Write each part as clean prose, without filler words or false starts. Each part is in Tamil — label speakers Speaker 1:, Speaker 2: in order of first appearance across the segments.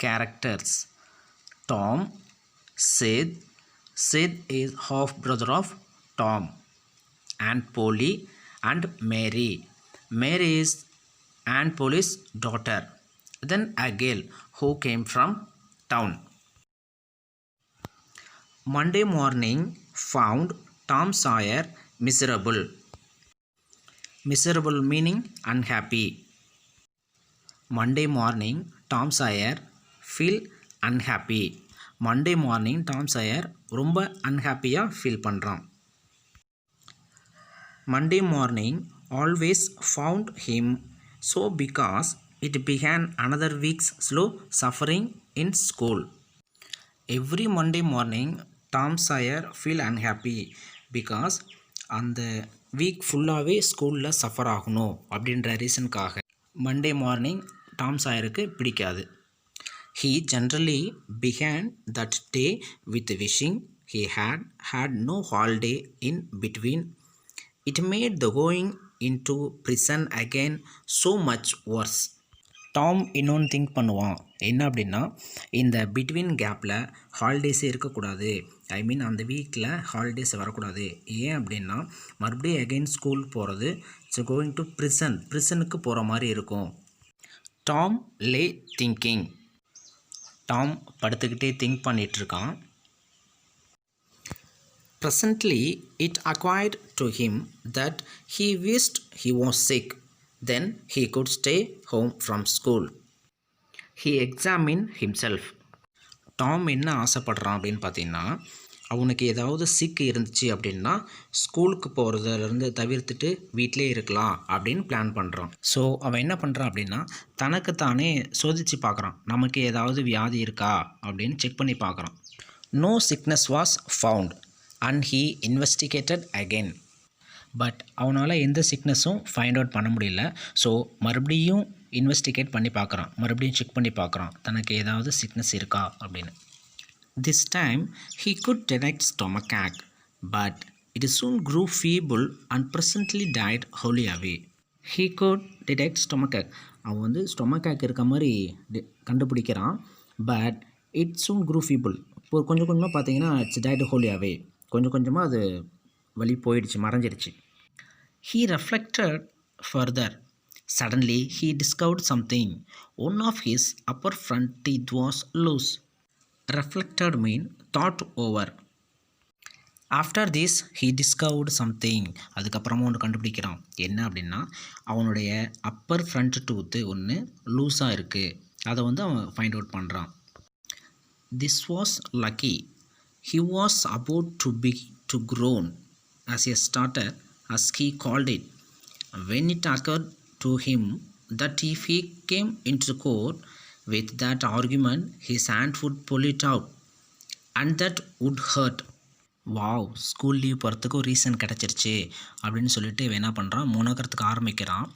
Speaker 1: characters. Tom, Sid. Sid is half brother of Tom. Aunt Polly and Mary. Mary is Aunt Polly's daughter. Then a girl who came from town. Monday morning found Tom Sawyer miserable. Miserable meaning unhappy. Monday morning Tom Sawyer feel unhappy. Monday morning Tom Sawyer ரொம்ப அன்ஹாப்பியாக ஃபீல் பண்ணுறான். Monday morning always found him so because it began another week's slow suffering in school. Every Monday morning Tom Sawyer feel unhappy because அந்த வீக் ஃபுல்லாகவே ஸ்கூலில் சஃபர் ஆகணும் அப்படின்ற ரீசனுக்காக மண்டே மார்னிங் டாம் சாயருக்கு பிடிக்காது. He generally began that day with wishing he had no holiday in between. It made the going into prison again so much worse. Tom இன்னொன்று திங்க் பண்ணுவான், என்ன அப்படின்னா, இந்த பிட்வீன் கேப்பில் ஹாலிடேஸே இருக்கக்கூடாது. ஐ மீன் அந்த வீக்கில் ஹாலிடேஸ் வரக்கூடாது. ஏன் அப்படின்னா மறுபடியும் அகெயின் ஸ்கூல் போகிறது, இட்ஸ் கோயிங் டு ப்ரிசனுக்கு போகிற மாதிரி இருக்கும். Tom lay thinking. டாம் படுத்துக்கிட்டே திங்க் பண்ணிகிட்ருக்கான். Presently it occurred to him that he wished he was sick. Then he could stay home from school. He examined himself. Tom என்ன ஆசைப்படுறான் அப்படின்னு பார்த்தீங்கன்னா, அவனுக்கு ஏதாவது சிக்கு இருந்துச்சு அப்படின்னா ஸ்கூலுக்கு போகிறதுலேருந்து தவிர்த்துட்டு வீட்டிலே இருக்கலாம் அப்படின்னு பிளான் பண்ணுறான். ஸோ அவன் என்ன பண்ணுறான் அப்படின்னா, தனக்கு தானே சோதித்து பார்க்குறான், நமக்கு ஏதாவது வியாதி இருக்கா அப்படின்னு செக் பண்ணி பார்க்குறான். No sickness was found and he investigated again. But அவனால் எந்த சிக்னஸும் ஃபைண்ட் அவுட் பண்ண முடியல. ஸோ மறுபடியும் இன்வெஸ்டிகேட் பண்ணி பார்க்குறான், மறுபடியும் செக் பண்ணி பார்க்குறான் தனக்கு ஏதாவது சிக்னஸ் இருக்கா அப்படின்னு. This time he could detect stomachache, but it soon grew feeble and presently died wholly away. He could detect stomachache. அவன் வந்து ஸ்டொமக்காக் இருக்க மாதிரி கண்டுபிடிக்கிறான். But it soon grew feeble. இப்போ கொஞ்சம் கொஞ்சமாக பார்த்தீங்கன்னா இட்ஸ் died wholly away. கொஞ்சம் கொஞ்சமாக அது வலி போயிடுச்சு, மறைஞ்சிருச்சு. He reflected further. Suddenly he discovered something. One of his upper front teeth was loose. Reflected mean thought over. After this he discovered something. அதுக்கப்புறமா ஒன்று கண்டுபிடிக்கிறான். என்ன அப்படின்னா, அவனுடைய அப்பர் ஃப்ரண்ட் டூத்து ஒன்று லூஸாக இருக்குது. அதை வந்து அவன் ஃபைண்ட் அவுட் பண்ணுறான். This was lucky. He was about to groan as a starter, as he called it, when it occurred to him that if he came into court with that argument his aunt would pull it out and that would hurt. Wow, school leave போகிறதுக்கு ஒரு ரீசன் கிடச்சிருச்சு அப்படின்னு சொல்லிட்டு இவன் என்ன பண்ணுறான், முனக்கிறதுக்கு ஆரம்பிக்கிறான்.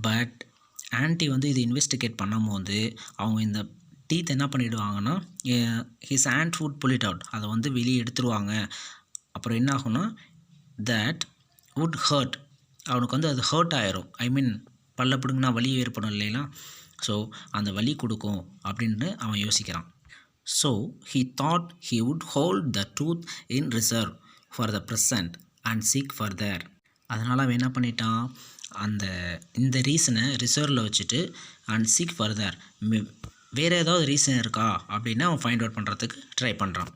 Speaker 1: பட் ஆன்ட்டி வந்து இது இன்வெஸ்டிகேட் பண்ணும்போது அவங்க இந்த டீத் என்ன பண்ணிவிடுவாங்கன்னா, his aunt would pull it out, அதை வந்து வெளியே எடுத்துருவாங்க. அப்புறம் என்ன ஆகும்னா, தட் வுட் ஹர்ட், அவனுக்கு வந்து அது ஹர்ட் ஆயிரும். ஐ மீன் பல்ல பிடுங்கினா வலி ஏற்படும் இல்லைங்களா, ஸோ அந்த வலி கொடுக்கும் அப்படின்னு அவன் யோசிக்கிறான். So he thought he would hold the tooth in reserve for the present and seek further. அதனால் அவன் என்ன பண்ணிட்டான், இந்த ரீசனை ரிசர்வில் வச்சுட்டு அண்ட் சீக் ஃபர்தர், வேறு ஏதாவது ரீசன் இருக்கா அப்படின்னு அவன் ஃபைண்ட் அவுட் பண்ணுறதுக்கு ட்ரை பண்ணுறான்.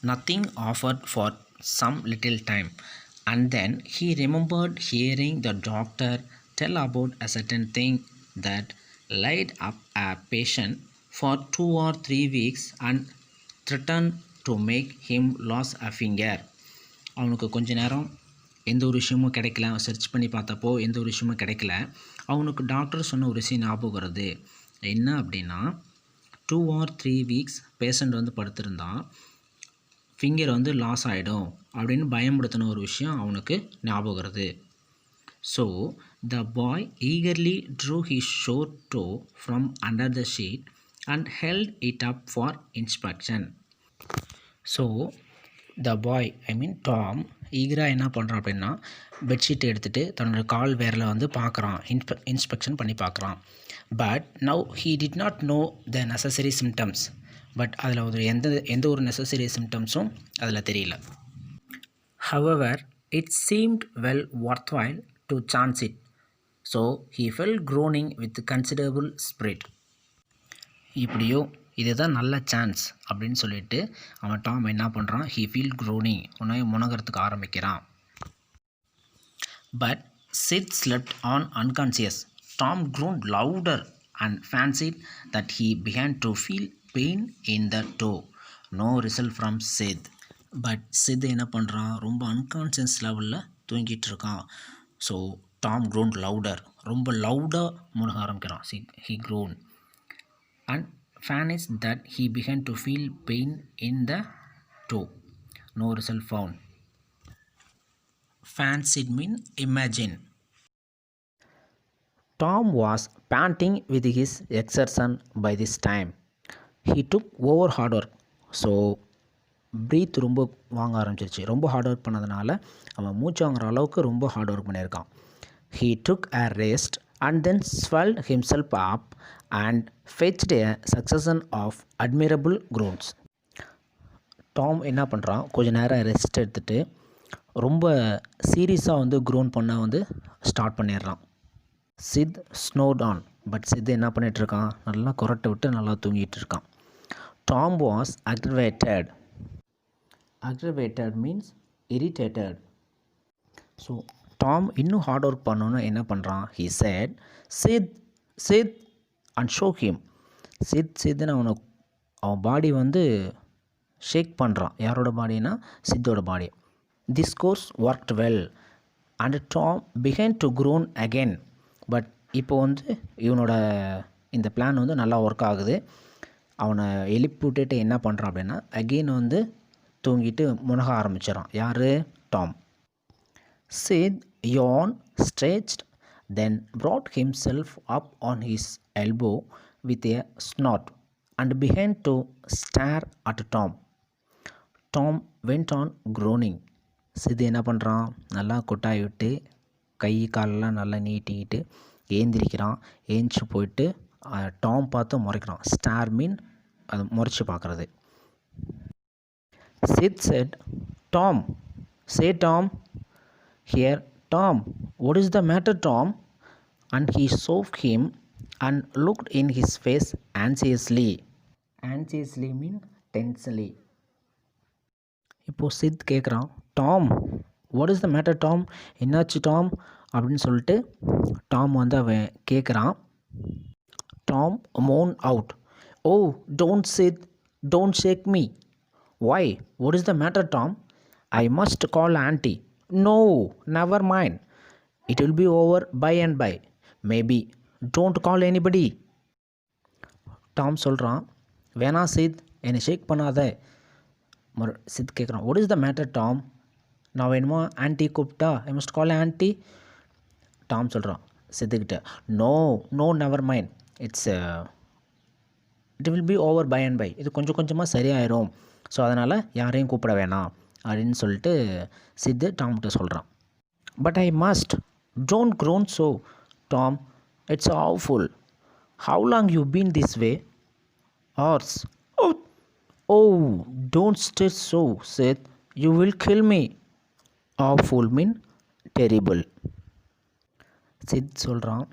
Speaker 1: Nothing offered for some little time and then he remembered hearing the doctor tell about a certain thing that laid up a patient for 2 or 3 weeks and threatened to make him lose a finger. அவனுக்கு கொஞ்ச நேரம் எந்த ஒரு விஷயமும் கிடைக்கல, சர்ச் பண்ணி பார்த்தப்போ எந்த ஒரு விஷயமும் கிடைக்கல. அவனுக்கு டாக்டர் சொன்ன ஒரு விஷயம் ஞாபகம் வருது. என்ன அப்படின்னா, 2 or 3 weeks பேஷண்ட் வந்து படுத்திருந்தான், ஃபிங்கர் வந்து லாஸ் ஆகிடும் அப்படின்னு பயமுடுத்தின ஒரு விஷயம் அவனுக்கு ஞாபகம் வருது. So the bye eagerly drew his short toe from under the sheet and held it up for inspection. So the boy, I mean Tom, ஈகராக என்ன பண்ணுறான் அப்படின்னா, பெட்ஷீட் எடுத்துகிட்டு தன்னோட கால் விரலை வந்து பார்க்குறான், இன்ஸ்பெக்ஷன் பண்ணி பார்க்குறான். But now he did not know the necessary symptoms. But அதில் ஒரு எந்த ஒரு நெசசரி சிம்டம்ஸும் அதில் தெரியல. However, it seemed well worthwhile to chance it. So he fell groaning with considerable spirit. இப்படியோ இதுதான் நல்ல சான்ஸ் அப்படின்னு சொல்லிட்டு அவன் டாம் என்ன பண்ணுறான், he feel groaning, உன்னை முனகிறதுக்கு ஆரம்பிக்கிறான். But Sid slept on unconscious. Tom groaned louder and fancied that he began to feel pain in the toe. No result from Sid. But Sid என்ன பண்ணுறான், ரொம்ப அன்கான்ஷியஸ் லெவலில் தூங்கிட்டு இருக்கான். ஸோ டாம் groaned louder, ரொம்ப லவுடாக முனக ஆரம்பிக்கிறான். he groaned and fancied that he began to feel pain in the toe. No result found. Fancied mean imagine. Tom was panting with his exertion by this time. He took over hard work. So breath ரொம்ப வாங்க ஆரம்பிச்சிருச்சு. ரொம்ப ஹார்ட் ஒர்க் பண்ணதுனால அவன் மூச்சு வாங்குற அளவுக்கு ரொம்ப ஹார்ட் ஒர்க் பண்ணியிருக்கான். He took a rest and then swelled himself up and fetched a succession of admirable groans. Tom என்ன பண்ணுறான், கொஞ்ச நேரம் ரெஸ்ட் எடுத்துகிட்டு ரொம்ப சீரியஸாக வந்து க்ரோன் பண்ண ஸ்டார்ட் பண்ணிடுறான். சித் ஸ்னோட் ஆன். பட் சித் என்ன பண்ணிகிட்ருக்கான், நல்லா கொரட்டை விட்டு நல்லா தூங்கிட்டு இருக்கான். Tom was aggravated. Aggravated means irritated. So Tom இன்னும் ஹார்ட் ஒர்க் பண்ணணுன்னு என்ன பண்ணுறான், he said Sid and shook him. சித்துன்னு அவன் பாடி ஷேக் பண்ணுறான். யாரோட பாடினா, சித்தோட பாடி. This course worked well and Tom began to groan again. But இப்போ இவனோட இந்த பிளான் நல்லா ஒர்க் ஆகுது. அவனை எழுப்பி விட்டுட்டு என்ன பண்ணுறான் அப்படின்னா, அகெயின் தூங்கிட்டு முனக ஆரம்பிச்சிடறான். யார், Tom. Sid yawned, stretched, then brought himself up on his elbow with a snort and began to stare at Tom. Tom went on groaning. Sid என்ன பண்ணுறான், நல்லா கொட்டாய் விட்டு கை காலெல்லாம் நல்லா நீட்டிக்கிட்டு ஏந்திரிக்கிறான். ஏஞ்சி போயிட்டு டாம் பார்த்து முறைக்கிறான். ஸ்டார் மீன் அது முறைச்சி பார்க்குறது. Sid said, Tom, say Tom. Here, Tom, what is the matter, Tom? And he shook him and looked in his face anxiously. Anxiously mean tensely. இப்போது சித் கேட்குறான், Tom, what is the matter Tom, என்னாச்சு டாம் அப்படின்னு சொல்லிட்டு டாம் அவன் கேட்குறான். Tom moaned out, oh, don't Sid, don't shake me. Why, what is the matter Tom? I must call auntie. No, never mind. It will be over by and by. Maybe. Don't call anybody. Tom சொல்கிறான், வேணா சித், என்னை ஷேக் பண்ணாத. சித் கேட்குறான், what is the matter Tom, நான் வேணுமா ஆன்ட்டி கூப்பிட்டா, I must call aunty. Tom சொல்கிறான் சித்துக்கிட்ட, no never mind, it will be over by and by, இது கொஞ்சம் கொஞ்சமாக சரியாயிரும், ஸோ அதனால் யாரையும் கூப்பிட வேணாம் அப்படின்னு சொல்லிட்டு சித்து டாம்கிட்ட சொல்கிறான். But I must, don't groan so Tom, it's awful. How long you been this way? Hours. Oh don't stress so Sid, you will kill me. Awful mean terrible. Sid சொல்கிறான்,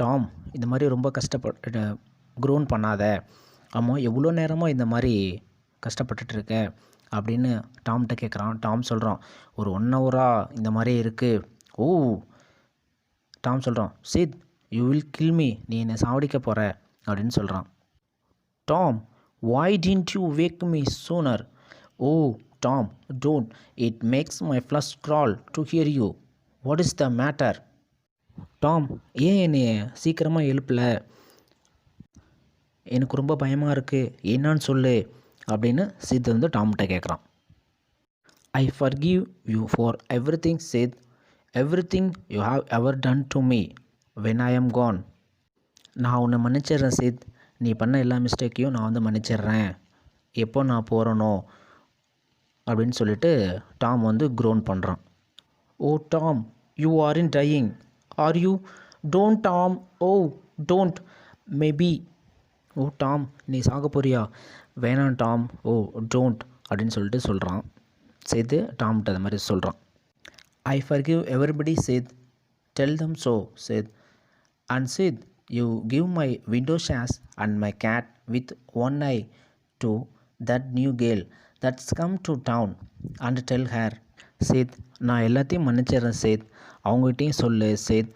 Speaker 1: டாம் இந்த மாதிரி ரொம்ப கஷ்டப்பட்டு க்ரோன் பண்ணாத, ஆமாம் எவ்வளோ நேரமாக இந்த மாதிரி கஷ்டப்பட்டுட்ருக்க அப்படின்னு டாம்கிட்ட கேட்குறான். டாம் சொல்கிறான், ஒரு 1 ஹவராக இந்த மாதிரி இருக்குது. ஓ, டாம் சொல்கிறான், Sid you will kill me, நீ என்னை சாவடிக்க போகிற அப்படின்னு சொல்கிறான். Tom, why didn't you wake me sooner? Oh, Tom, don't. It makes my flesh crawl to hear you. What is the matter? Tom, ஏன் என்னை சீக்கிரமாக எழுப்பல, எனக்கு ரொம்ப பயமாக இருக்குது, என்னான்னு சொல்லு அப்படின்னு சித் டாம்கிட்ட கேட்குறான். ஐ forgive you for everything Sid, everything you have ever done to me when I am gone. நான் உன்னை மன்னிச்சிடுறேன் சித், நீ பண்ண எல்லா மிஸ்டேக்கையும் நான் மன்னிச்சிடுறேன், எப்போ நான் போகிறனோ அப்படின்னு சொல்லிட்டு டாம் க்ரோன் பண்ணுறான். Oh Tom, you are in dying, are you? Don't Tom, oh don't, maybe. Oh Tom, நீ சாக போறியா? வேணாம் டாம். ஓ டோன்ட் அப்படின்னு சொல்லிட்டு சொல்கிறான். சேது டாம்கிட்ட அது மாதிரி சொல்கிறான். I forgive everybody Sid, tell them so Sid. And Sid, you give my window shares and my cat with one eye to that new girl that's come to town and tell her. Sid, நான் எல்லாத்தையும் மன்னிச்சிடுறேன் சேத், அவங்ககிட்டையும் சொல்லு Sid.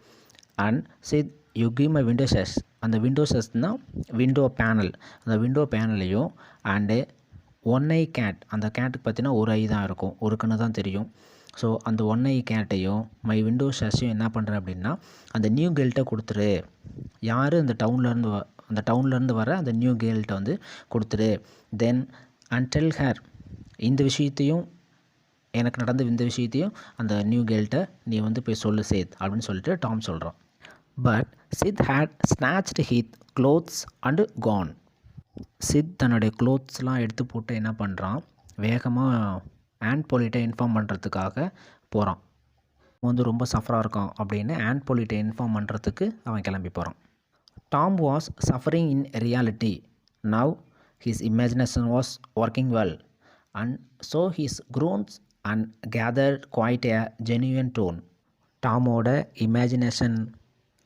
Speaker 1: And Sid, you give my window shares, அந்த விண்டோ ஷேர்ஸ்னால் விண்டோ பேனல், அந்த விண்டோ பேனலையும் அண்டு ஒன் ஐ கேட், அந்த கேட்டுக்கு பார்த்தீங்கன்னா ஒரு ஐ தான் இருக்கும், ஒரு கண்ணு தான் தெரியும். ஸோ அந்த ஒன் ஐ கேட்டையும் மை விண்டோ ஷேர்ஸையும் என்ன பண்ணுறேன் அப்படின்னா அந்த நியூ கேர்ள்கிட்ட கொடுத்துரு. யார் அந்த டவுன்லேருந்து வர அந்த நியூ கேர்ள்கிட்ட வந்து கொடுத்துரு. தென் அண்ட் டெல் ஹேர், இந்த விஷயத்தையும் எனக்கு நடந்த இந்த விஷயத்தையும் அந்த நியூ கேர்ள்கிட்ட நீ வந்து போய் சொல்லு சேத் அப்படின்னு சொல்லிட்டு டாம் சொல்கிறான். But Sid had snatched his clothes and gone. Sid தன்னுடைய க்ளோத்ஸ்லாம் எடுத்து போட்டு என்ன பண்ணுறான், வேகமாக ஆண்ட் போலிட்ட இன்ஃபார்ம் பண்ணுறதுக்காக போகிறான். வந்து ரொம்ப சஃபராக இருக்கான் அப்படின்னு ஆண்ட் போலிட்ட இன்ஃபார்ம் பண்ணுறதுக்கு அவன் கிளம்பி போகிறான். Tom was suffering in reality. Now his imagination was working well and so his groans and gathered quite a genuine tone. டாமோட இமேஜினேஷன்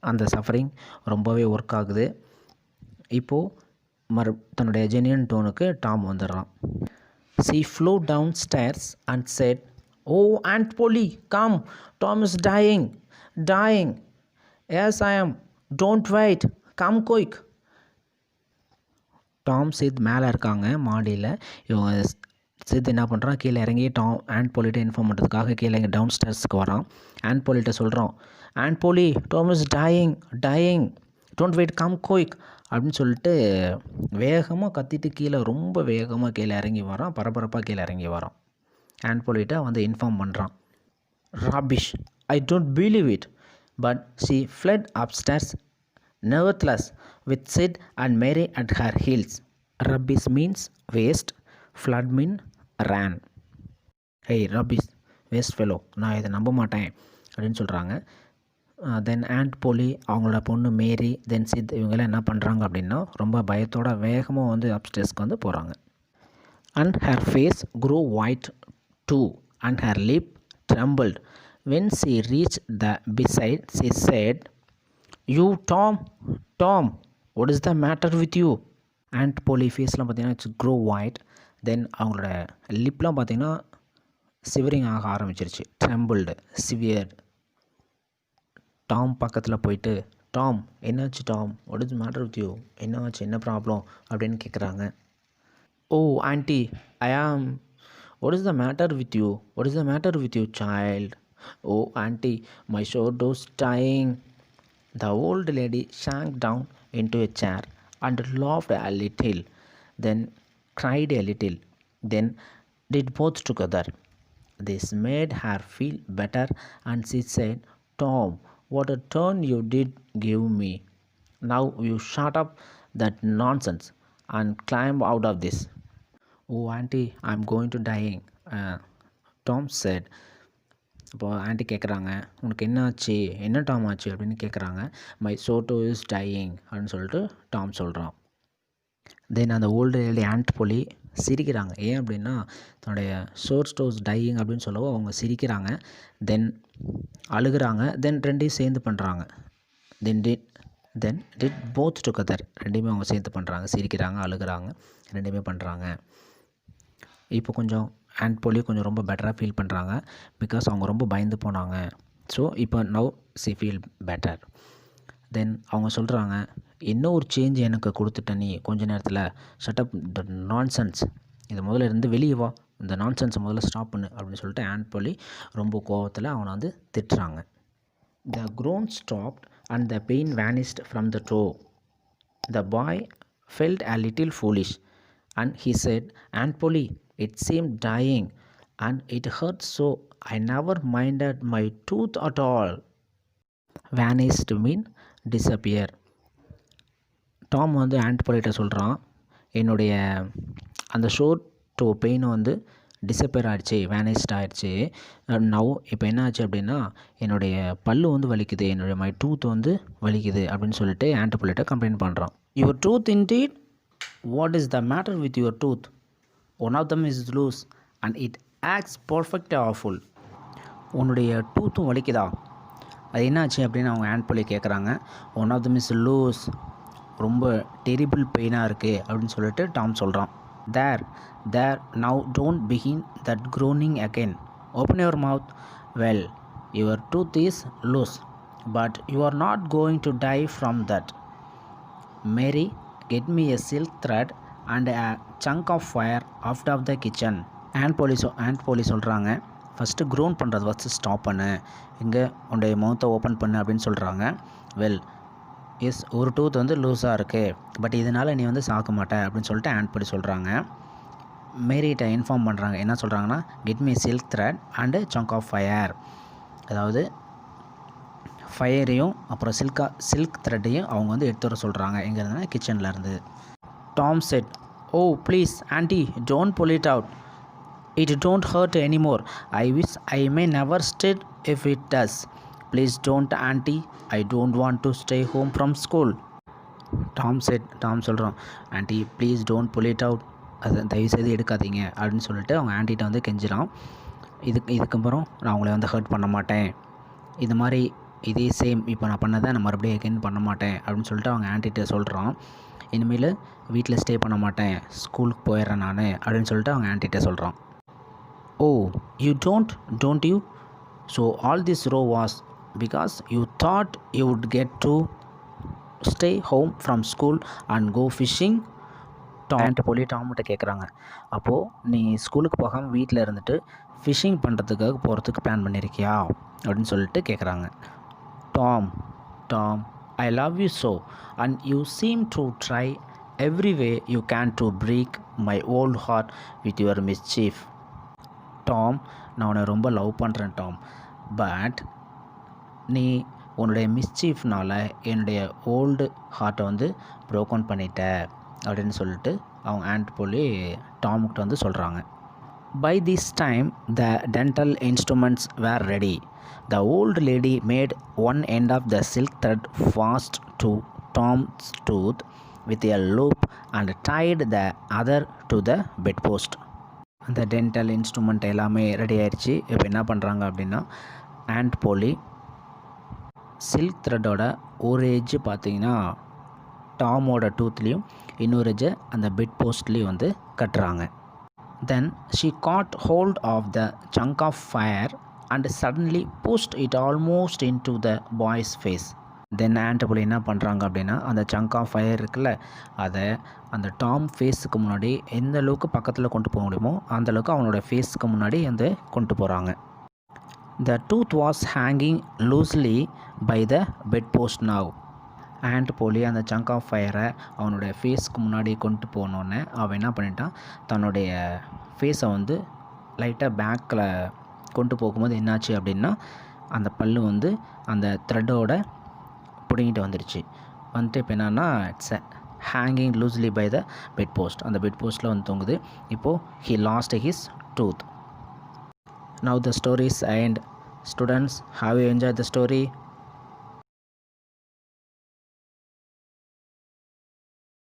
Speaker 1: அந்த சஃபரிங் ரொம்பவே ஒர்க் ஆகுது. இப்போது தன்னுடைய ஜென்யூன் டோனுக்கு டாம் வந்துடுறான். She flew downstairs and said, "Oh, Aunt Polly, come. Tom is dying. Dying. Yes, I am. Don't wait. Come quick." Tom Sid மேலே இருக்காங்க மாடியில். இவங்க சித் என்ன பண்ணுறான், கீழே இறங்கி ஆண்ட் போலிட்ட இன்ஃபார்ம் பண்ணுறதுக்காக கீழே இங்கே டவுன் ஸ்டேர்ஸ்க்கு வரான். ஆண்ட் போலிட்ட சொல்கிறான், "aunt Polly, Tom is dying. Don't wait, come quick" அப்படின்னு சொல்லிட்டு வேகமாக கத்திட்டு கீழே ரொம்ப வேகமாக கீழே இறங்கி வரான், பரபரப்பாக கீழே இறங்கி வரான். ஆண்ட் போலிட்ட வந்து இன்ஃபார்ம் பண்ணுறான். "Rubbish, I don't believe it." But she flood upstairs nevertheless with Sid and Mary at her heels. Rubbish means waste, flood mean ran. Hey rubbish, waste fellow, நான் இதை நம்ப மாட்டேன் அப்படின்னு சொல்கிறாங்க. தென் ஆண்ட் போலி, அவங்களோட பொண்ணு மேரி, தென் சித், இவங்கெல்லாம் என்ன பண்ணுறாங்க அப்படின்னா ரொம்ப பயத்தோட வேகமாக வந்து அப்ஸ்டேர்ஸ்க்கு வந்து போகிறாங்க. And her face grew white too and her lip trembled. When she reached the beside, she said, "You Tom, what is the matter with you?" Aunt Polly ஃபேஸ்லாம் பார்த்தீங்கன்னா இட்ஸ் க்ரோ ஒயிட். தென் அவங்களோட லிப்லாம் பார்த்தீங்கன்னா சிவரிங் ஆக ஆரம்பிச்சிருச்சு. ட்ரெம்பிள்டு, சிவியர். டாம் பக்கத்தில் போயிட்டு, "டாம், என்னாச்சு Tom? What is matter with you? என்னாச்சு, என்ன ப்ராப்ளம்?" அப்படின்னு கேட்குறாங்க. "ஓ ஆண்டி, ஐ ஆம். What is the matter with you? What is the matter with you child? O aunty, my shoulder is dying." The old lady sank down into a chair and laughed a little, then cried a little, then did both together. This made her feel better and she said, "Tom, what a turn you did give me. Now you shut up that nonsense and climb out of this." "Oh auntie, I'm going to dying," Tom said. இப்போ ஆண்டி கேட்குறாங்க, "உனக்கு என்ன ஆச்சு, என்ன டாம் ஆச்சு?" அப்படின்னு கேட்குறாங்க. "மை சோட்டோ இஸ் டையிங்" அப்படின்னு சொல்லிட்டு டாம் சொல்கிறான். தென் அந்த ஓல்டு லேடி ஆண்ட் போலி சிரிக்கிறாங்க. ஏன் அப்படின்னா தன்னுடைய சோர்ஸ்டோஸ் டையிங் அப்படின்னு சொல்லவோ அவங்க சிரிக்கிறாங்க. தென் அழுகிறாங்க. தென் ரெண்டையும் சேர்ந்து பண்ணுறாங்க. தென் டிட் போத் டுகெதர், ரெண்டையுமே அவங்க சேர்ந்து பண்ணுறாங்க. சிரிக்கிறாங்க, அழுகிறாங்க, ரெண்டையுமே பண்ணுறாங்க. இப்போ கொஞ்சம் ஆண்ட் போலி கொஞ்சம் ரொம்ப பெட்டராக ஃபீல் பண்ணுறாங்க. பிகாஸ் அவங்க ரொம்ப பயந்து போனாங்க. ஸோ இப்போ நவ் சி ஃபீல் பெட்டர். தென் அவங்க சொல்கிறாங்க, "என்ன ஒரு சேஞ்ச் எனக்கு கொடுத்துட்ட நீ கொஞ்ச நேரத்தில். ஷட்டப் த நான்சென்ஸ், இது முதல்ல இருந்து வெளியே வா, இந்த நான்சென்ஸை முதல்ல ஸ்டாப் பண்ணு" அப்படின்னு சொல்லிட்டு ஆண்ட் போலி ரொம்ப கோவத்தில் அவனை வந்து திட்டுறாங்க. The groan stopped and the pain vanished from the toe. The boy felt a little foolish and he said, "Aunt Polly, it seemed dying and it hurt so I never minded my tooth at all." Vanished mean disappear. Tom வந்து ஆண்ட் போலிட்ட சொல்கிறான், "என்னுடைய அந்த ஷோர் டோ பெயினை வந்து டிஸப்பியர் ஆகிடுச்சு, வேனிஸ்ட் ஆகிடுச்சு. நவ் இப்போ என்ன ஆச்சு அப்படின்னா, என்னுடைய பல்லு வந்து வலிக்குது, என்னுடைய மை டூத் வந்து வலிக்குது அப்படின்னு சொல்லிட்டு ஆண்டபுலிட்ட கம்ப்ளைண்ட் பண்ணுறான். Your tooth indeed, what is the matter with your tooth? One of them is loose and it acts perfect awful. உன்னுடைய டூத்தும் வலிக்குதா? அது என்னாச்சு அப்படின்னு அவங்க ஆண்ட்புலி கேட்குறாங்க. One of them is loose, ரொம்ப டெரிபிள் பெயினாக இருக்குது அப்படின்னு சொல்லிட்டு டாம் சொல்கிறான். There now don't begin that groaning again, open your mouth. Well, your tooth is loose but you are not going to tie from that. Mary, get me a silk thread and a chunk of fire out of the kitchen. Aunt Polly சொல்கிறாங்க, ஃபஸ்ட்டு க்ரோன் பண்ணுறது ஃபஸ்ட்டு ஸ்டாப் பண்ணு, இங்கே உன்னுடைய மவுத்தை ஓப்பன் பண்ணு அப்படின்னு சொல்கிறாங்க. வெல், எஸ், ஒரு டூத் வந்து லூஸாக இருக்குது, பட் இதனால் நீ வந்து சாக்க மாட்டே அப்படின்னு சொல்லிட்டு ஆண்ட்புலி சொல்கிறாங்க. மேரிகிட்ட இன்ஃபார்ம் பண்ணுறாங்க. என்ன சொல்கிறாங்கன்னா, get me silk thread and chunk of fire, அதாவது ஃபயரையும் அப்புறம் சில்க் த்ரெட்டையும் அவங்க வந்து எடுத்து வர சொல்கிறாங்க. எங்கே இருந்ததுன்னா கிச்சன்லேருந்து. Tom said, oh please aunty, don't pull it out, it don't hurt anymore. I wish I may never stay if it does. Please don't auntie, I don't want to stay home from school. Tom சொல்கிறான், aunty please don't pull it out, அதை தயவுசெய்து எடுக்காதீங்க அப்படின்னு சொல்லிட்டு அவங்க ஆண்டிகிட்ட வந்து கெஞ்சிடான். இதுக்கப்புறம் நான் அவங்கள வந்து ஹர்ட் பண்ண மாட்டேன், இது மாதிரி இதே சேம் இப்போ நான் பண்ணதை நான் மறுபடியும் எகெயின் பண்ண மாட்டேன் அப்படின்னு சொல்லிட்டு அவங்க ஆண்டிகிட்ட சொல்கிறான். இனிமேல் வீட்டில் ஸ்டே பண்ண மாட்டேன், ஸ்கூலுக்கு போயிடுறேன் நான் அப்படின்னு சொல்லிட்டு அவங்க ஆண்டிகிட்ட சொல்கிறான். Oh, you don't you? So all this row was because you thought you would get to stay home from school and go fishing? டாம்கிட்ட கேட்குறாங்க. அப்போது நீ ஸ்கூலுக்கு போகாமல் வீட்டில் இருந்துட்டு ஃபிஷ்ஷிங் பண்ணுறதுக்காக போகிறதுக்கு பிளான் பண்ணியிருக்கியா அப்படின்னு சொல்லிட்டு கேட்குறாங்க. Tom, I love you so and you seem to try every way you can to break my old heart with your mischief. Tom, நான் உன்னை ரொம்ப லவ் பண்ணுறேன் டாம், பட் நீ உன்னுடைய மிஸ்சீஃப்னால் என்னுடைய ஓல்டு ஹார்ட்டை வந்து ப்ரோக்கன் பண்ணிட்ட அப்படின்னு சொல்லிட்டு அவங்க ஆண்ட்புலி டாமுக்கிட்ட வந்து சொல்கிறாங்க. By this time the dental instruments were ready. The old lady made one end of the silk thread fast to Tom's tooth with a loop and tied the other to the bed post. அந்த டென்டல் இன்ஸ்ட்ருமெண்ட் எல்லாமே ரெடி ஆயிடுச்சு. இப்போ என்ன பண்ணுறாங்க அப்படின்னா, ஆண்ட்புலி சில்க் த்ரெட்டோட ஒரு எட்ஜு பார்த்திங்கன்னா டாமோட டூத்லேயும் இன்னொரு எட்ஜை அந்த பெட் போஸ்ட்லேயும் வந்து கட்டுறாங்க. Then she got hold of the chunk of fire and suddenly pushed it almost into the boy's face. Then aunt Polly என்ன பண்ணுறாங்க அப்படின்னா, அந்த சங்க் ஆஃப் ஃபயர் இருக்குல்ல, அதை அந்த டாம் ஃபேஸுக்கு முன்னாடி எந்த அளவுக்கு பக்கத்தில் கொண்டு போக முடியுமோ அந்த அளவுக்கு அவனோட ஃபேஸுக்கு முன்னாடி வந்து கொண்டு போகிறாங்க. The tooth was hanging loosely by the bed post now. Aunt Polly அந்த சங்க் ஆஃப் ஃபயரை அவனுடைய ஃபேஸ்க்கு முன்னாடி கொண்டு போனோடனே அவன் என்ன பண்ணிட்டான், தன்னுடைய ஃபேஸை வந்து லைட்டாக பேக்கில் கொண்டு போகும்போது என்னாச்சு அப்படின்னா, அந்த பல்லு வந்து அந்த த்ரெட்டோட பிடிங்கிட்டு வந்துடுச்சு. வந்துட்டு இப்போ என்னென்னா, it's hanging loosely by the bed post, அந்த பெட் போஸ்ட்டில் வந்து தொங்குது. இப்போது he lost his tooth. Now the story is end. Students, have you enjoy the story?